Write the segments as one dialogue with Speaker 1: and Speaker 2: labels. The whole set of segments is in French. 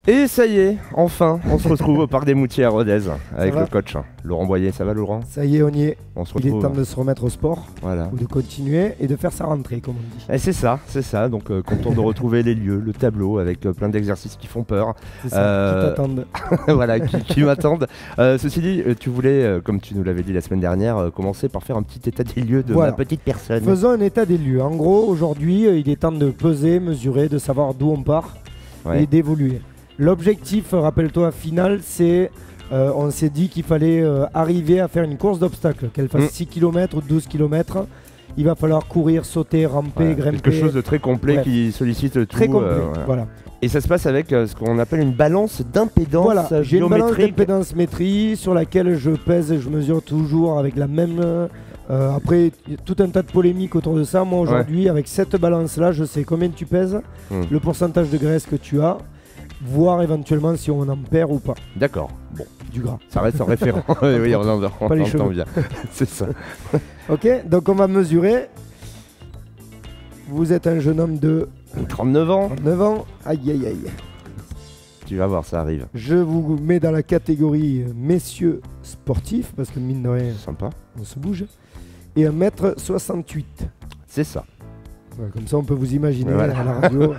Speaker 1: Et ça y est, enfin, on se retrouve au Parc des Moutiers à Rodez avec le coach Laurent Boyer. Ça va, Laurent?
Speaker 2: Ça y est, on y est.
Speaker 1: On se retrouve.
Speaker 2: Il est temps de se remettre au sport, ou de continuer et de faire sa rentrée, comme on dit.
Speaker 1: Et c'est ça. Donc content de retrouver les lieux, le tableau avec plein d'exercices qui font peur.
Speaker 2: C'est ça, qui t'attendent.
Speaker 1: Voilà, qui m'attendent. Ceci dit, tu voulais, comme tu nous l'avais dit la semaine dernière, commencer par faire un petit état des lieux de ma petite personne.
Speaker 2: Faisons un état des lieux. En gros, aujourd'hui, il est temps de peser, mesurer, de savoir d'où on part et d'évoluer. L'objectif, rappelle-toi, final, c'est on s'est dit qu'il fallait arriver à faire une course d'obstacles, qu'elle fasse 6 km ou 12 km. Il va falloir courir, sauter, ramper, grimper.
Speaker 1: Quelque chose de très complet qui sollicite tout.
Speaker 2: Très complet, voilà.
Speaker 1: Et ça se passe avec ce qu'on appelle une balance d'impédance
Speaker 2: géométrique. J'ai une balance d'impédance métrie sur laquelle je pèse et je mesure toujours avec la même... après, tout un tas de polémiques autour de ça. Moi, aujourd'hui, avec cette balance-là, je sais combien tu pèses, le pourcentage de graisse que tu as, voir éventuellement si on en perd ou pas.
Speaker 1: D'accord, bon.
Speaker 2: Du gras.
Speaker 1: Ça reste en référent. Oui, on entend bien. C'est ça.
Speaker 2: Ok, donc on va mesurer. Vous êtes un jeune homme de
Speaker 1: 39 ans.
Speaker 2: 39 ans. Aïe, aïe, aïe.
Speaker 1: Tu vas voir, ça arrive.
Speaker 2: Je vous mets dans la catégorie messieurs sportifs, parce que mine de rien,
Speaker 1: sympa.
Speaker 2: On se bouge. Et 1m68.
Speaker 1: C'est ça.
Speaker 2: Comme ça, on peut vous imaginer à la radio.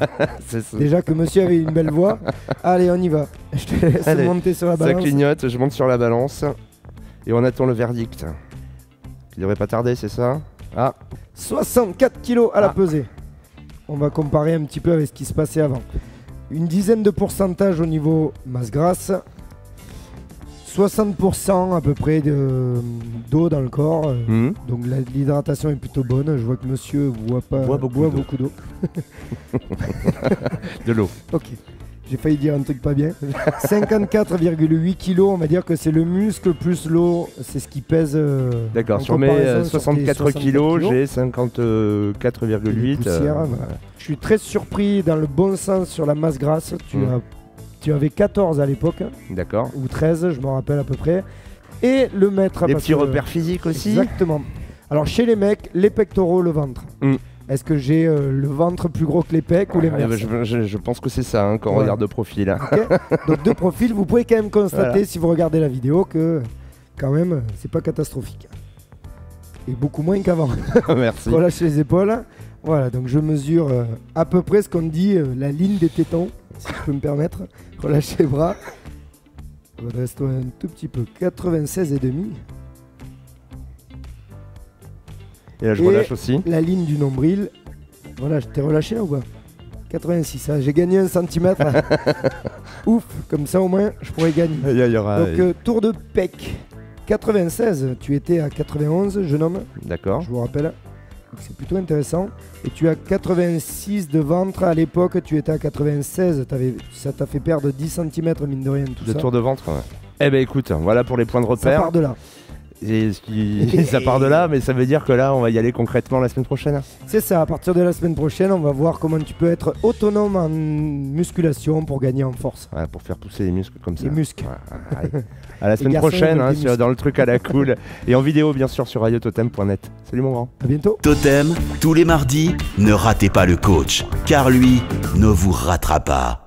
Speaker 2: Déjà que monsieur avait une belle voix. Allez, on y va. Je te laisse monter sur la balance.
Speaker 1: Ça clignote, je monte sur la balance. Et on attend le verdict. Qui devrait pas tarder, c'est ça?
Speaker 2: 64 kilos à la pesée. On va comparer un petit peu avec ce qui se passait avant. Une dizaine de pourcentage au niveau masse grasse. 60% à peu près d'eau dans le corps. Donc l'hydratation est plutôt bonne. Je vois que monsieur boit beaucoup d'eau.
Speaker 1: De l'eau.
Speaker 2: Ok. J'ai failli dire un truc pas bien. 54,8 kg, on va dire que c'est le muscle plus l'eau, c'est ce qui pèse.
Speaker 1: D'accord, sur mes 64 kg, j'ai 54,8.
Speaker 2: Je suis très surpris dans le bon sens sur la masse grasse. Tu avais 14 à l'époque.
Speaker 1: D'accord.
Speaker 2: Ou 13, je me rappelle à peu près. Et le mètre.
Speaker 1: Des petits repères physiques aussi.
Speaker 2: Exactement. Alors chez les mecs, les pectoraux, le ventre. Est-ce que j'ai le ventre plus gros que les pecs ou les mecs?
Speaker 1: Je pense que c'est ça quand on regarde de profil.
Speaker 2: Okay. Donc de profil, vous pouvez quand même constater si vous regardez la vidéo que quand même c'est pas catastrophique. Et beaucoup moins qu'avant.
Speaker 1: Merci.
Speaker 2: Relâchez les épaules. Voilà, donc je mesure à peu près ce qu'on dit la ligne des tétons, si je peux me permettre. Relâchez les bras. Reste un tout petit peu. 96,5.
Speaker 1: Et là je relâche aussi.
Speaker 2: La ligne du nombril. Voilà, je t'ai relâché là ou quoi? 86, j'ai gagné 1 cm. Ouf, comme ça au moins je pourrais gagner. Donc tour de pec. 96, tu étais à 91, jeune homme.
Speaker 1: D'accord.
Speaker 2: Je vous rappelle. C'est plutôt intéressant. Et tu as 86 de ventre. À l'époque, tu étais à 96. Ça t'a fait perdre 10 cm, mine de rien.
Speaker 1: De tour de ventre, Eh ben écoute, voilà pour les points de repère.
Speaker 2: Ça part de là.
Speaker 1: Et ça part de là, mais ça veut dire que là, on va y aller concrètement la semaine prochaine.
Speaker 2: C'est ça, à partir de la semaine prochaine, on va voir comment tu peux être autonome en musculation pour gagner en force.
Speaker 1: Pour faire pousser les muscles comme ça.
Speaker 2: Les muscles.
Speaker 1: À la semaine prochaine, dans le truc à la cool. Et en vidéo, bien sûr, sur radiototem.net. Salut mon grand.
Speaker 2: À bientôt.
Speaker 3: Totem, tous les mardis, ne ratez pas le coach, car lui ne vous ratera pas.